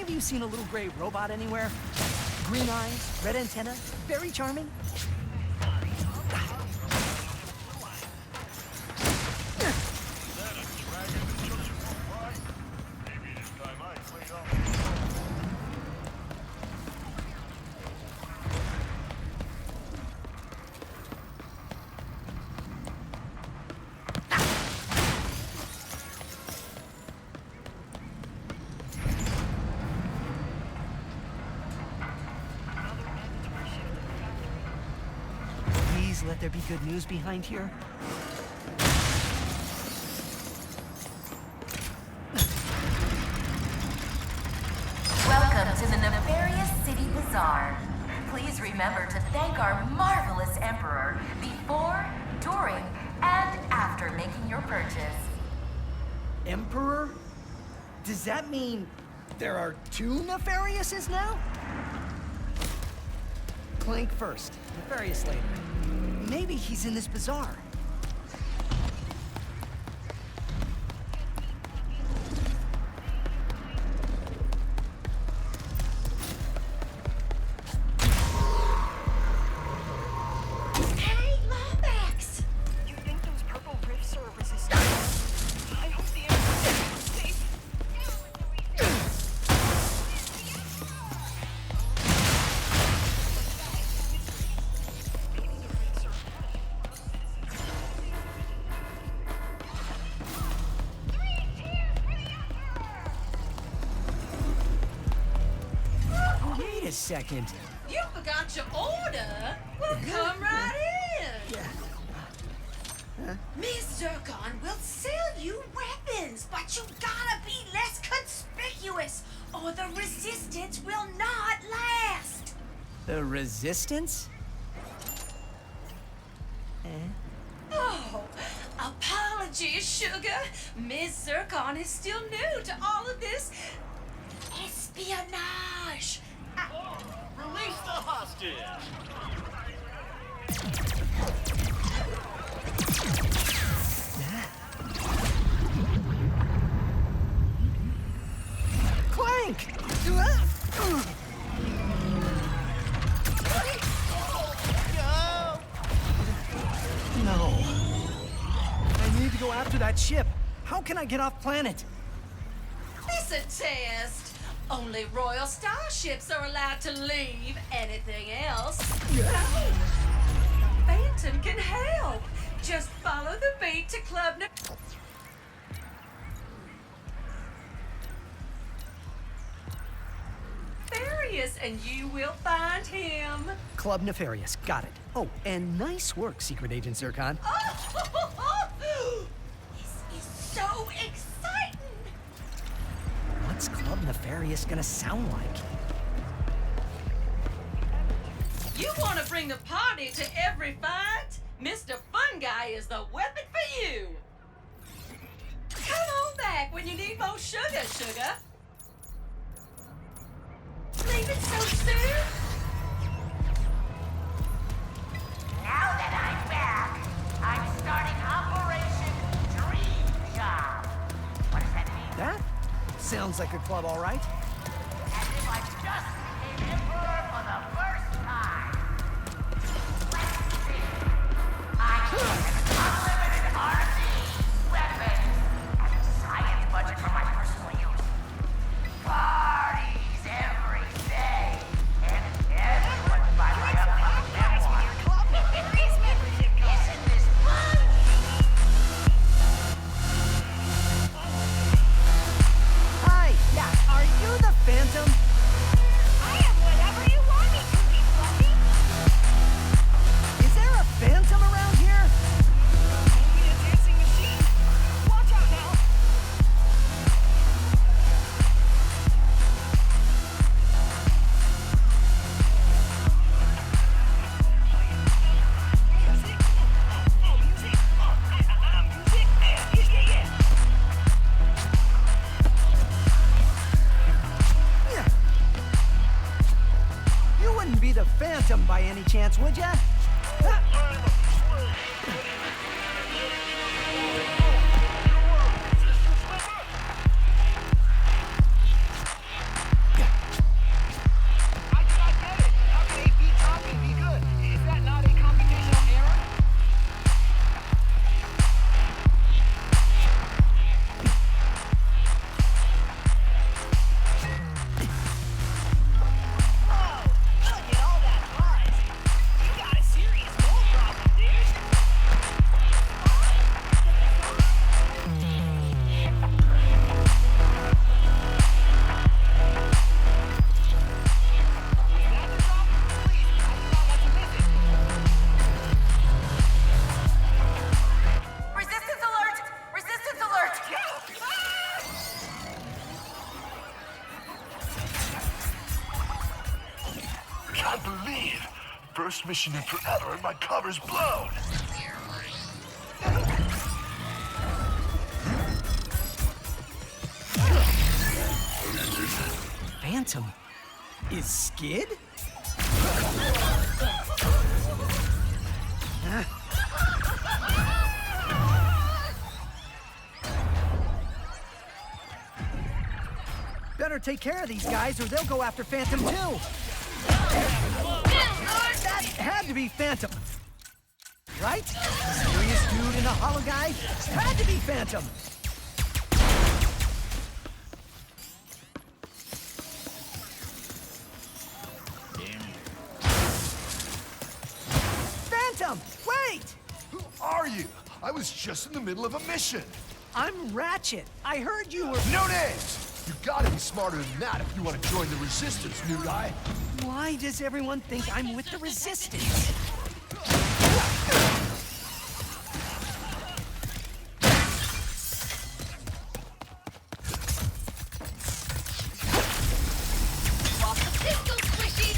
any of you seen a little gray robot anywhere? Green eyes, red antenna, very charming. Let there be good news behind here. Welcome to the nefarious City Bazaar. Please remember to thank our marvelous Emperor before, during, and after making your purchase. Emperor? Does that mean there are two Nefariouses now? Clank first, Nefarious later. Maybe he's in this bazaar. Hey, Lawbacks! You think those purple rifts are resistant? I hope the Emperor is safe. Wait a second. You forgot your order? Well, come right in. Miss Zircon will sell you weapons, but you gotta be less conspicuous, or the resistance will not last. The Resistance? Oh, apologies, sugar. Miss Zircon is still new to all of this espionage. Release the hostage! Clank! No. I need to go after that ship. How can I get off planet? It's a test. Only royal starships are allowed to leave. Anything else? Phantom can help. Just follow the beat to Club Nefarious, and you will find him. Club Nefarious, got it. Oh, and nice work, Secret Agent Zircon. This is so exciting. What's Club Nefarious gonna sound like? You want to bring the party to every fight? Mr. Fun Guy is the weapon for you. Come on back when you need more sugar, sugar. Leave it so soon? Now that I'm back, I'm starting Operation Dream Job. What does that mean? That sounds like a club, all right. As if I just became Emperor for the first time. Let's see. I have unlimited R&D, weapons, and a science budget for my personal use. Parties every day, and everyone buy my upcoming memoir. Isn't this fun? Hi, yeah, are you the Phantom? I am whatever you want me to be, Fluffy. Is there a Phantom around here? Maybe a dancing machine. Watch out now. Music. Oh, music. Music. Yeah. Yeah. You wouldn't be the Phantom by any chance, would ya? last mission in forever and my cover's blown. Phantom? Is Skid? Better take care of these guys or they'll go after Phantom too. That had to be Phantom. Right? Serious dude in a hollow guy? Had to be Phantom. Phantom! Wait! Who are you? I was just in the middle of a mission. I'm Ratchet. I heard you were... No names! You gotta be smarter than that if you want to join the Resistance, new guy. Why does everyone think I'm with the Resistance? Drop the pistol, Squishy!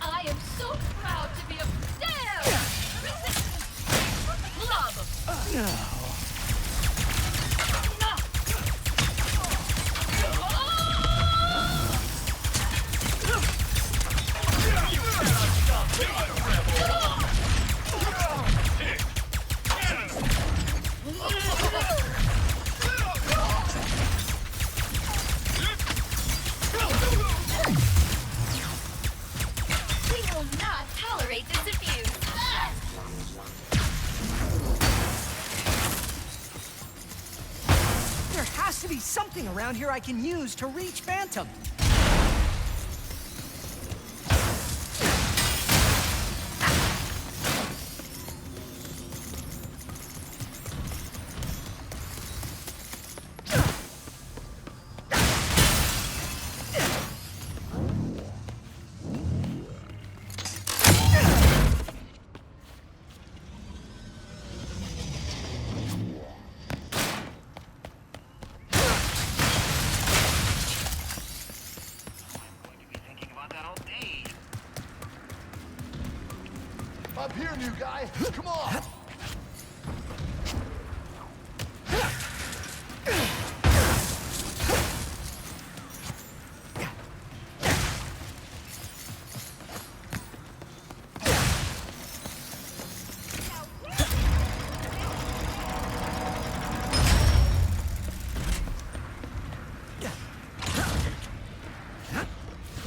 I am so proud to be a damn Resistance Club! We will not tolerate this abuse. There has to be something around here I can use to reach Phantom. Up here, new guy. Come on.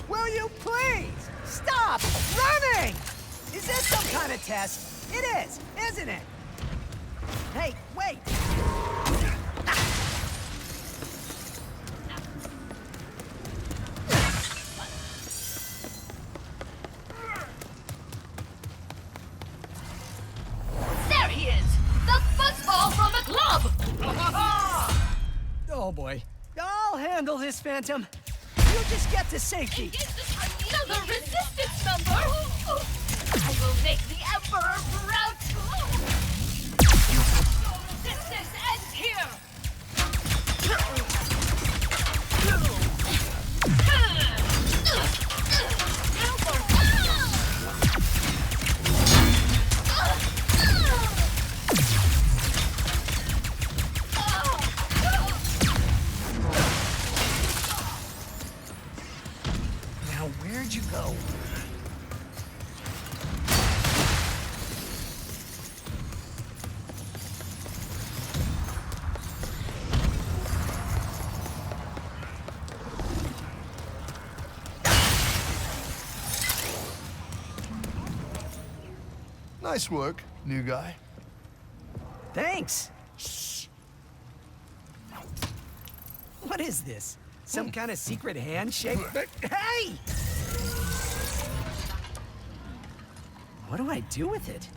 Will you please stop running? Is this some kind of test? It is, isn't it? Hey, wait! There he is! The fuzzball from the club! Oh boy. I'll handle this, Phantom. You just get to safety. Another Resistance number! I will make the Emperor proud! Resistance ends here! Now, where'd you go? Nice work, new guy. Thanks. Shh. What is this? Some kind of secret handshake? Hey! What do I do with it?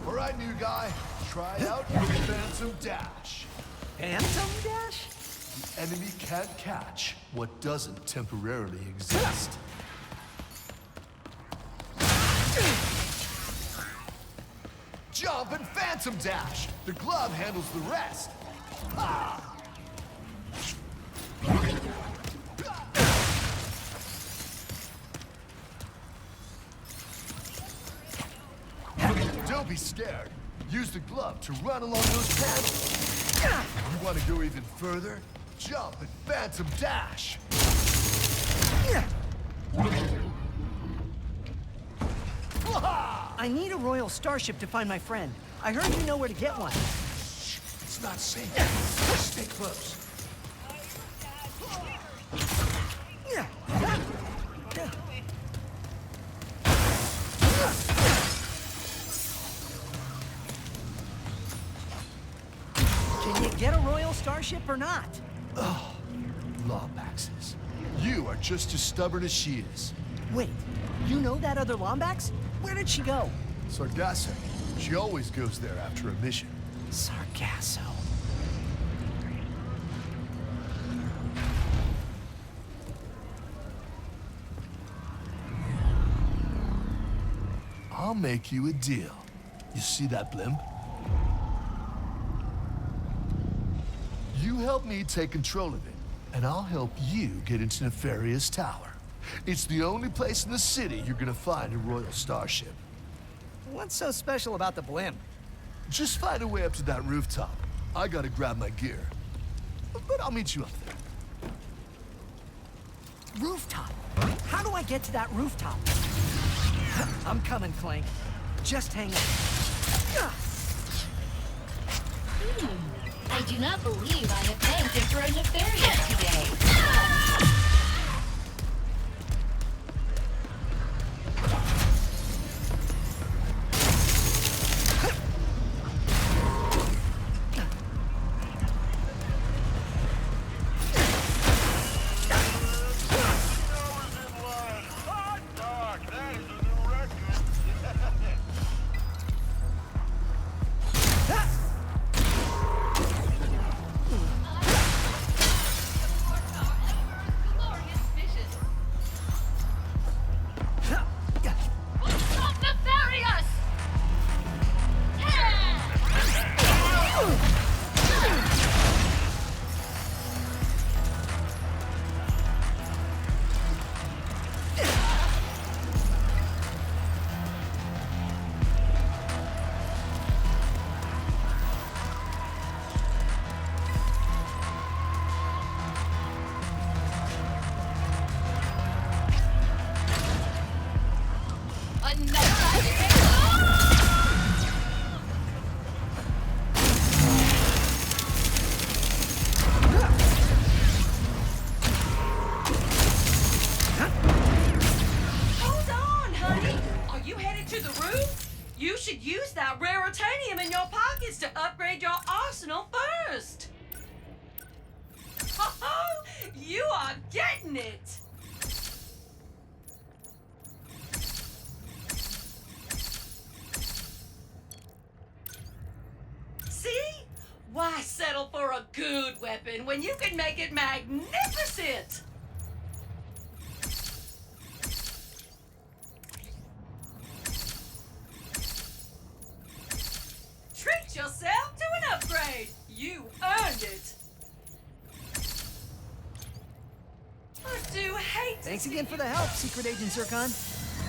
All right, new guy. Try out your Phantom Dash. Phantom Dash? The enemy can't catch what doesn't temporarily exist. Jump and phantom dash! The glove handles the rest. Ha! Don't be scared. Use the glove to run along those panels. You want to go even further? Jump and phantom dash! I need a royal starship to find my friend. I heard you know where to get one. It's not safe. Stay close. Can you get a royal starship or not? Lombaxes. You are just as stubborn as she is. Wait, you know that other Lombax? Where did she go? Sargasso. She always goes there after a mission. Sargasso. I'll make you a deal. You see that blimp? You help me take control of it, and I'll help you get into Nefarious Tower. It's the only place in the city you're gonna find a royal starship. What's so special about the blimp? Just find a way up to that rooftop. I gotta grab my gear. But I'll meet you up there. Rooftop? How do I get to that rooftop? I'm coming, Clank. Just hang on. I do not believe I have thanked him for a nefarious today. You should use that raritanium in your pockets to upgrade your arsenal first. Oh, you are getting it. See? Why settle for a good weapon when you can make it magnificent? Treat yourself to an upgrade. You earned it. I do hate to Thanks see again for you- the help, Secret Agent Zircon.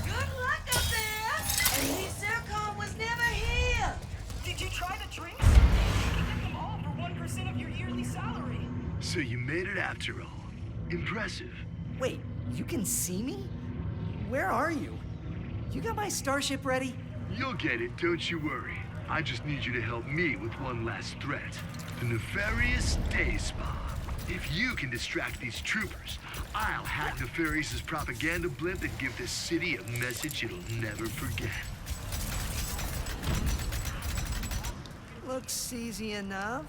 Good luck up there. And Miss Zircon was never here. Did you try the drinks? You can get them all for 1% of your yearly salary. So you made it after all. Impressive. Wait, you can see me? Where are you? You got my starship ready? You'll get it, don't you worry. I just need you to help me with one last threat. The nefarious day spa. If you can distract these troopers, I'll hack Nefarious's propaganda blimp and give this city a message it'll never forget. Looks easy enough.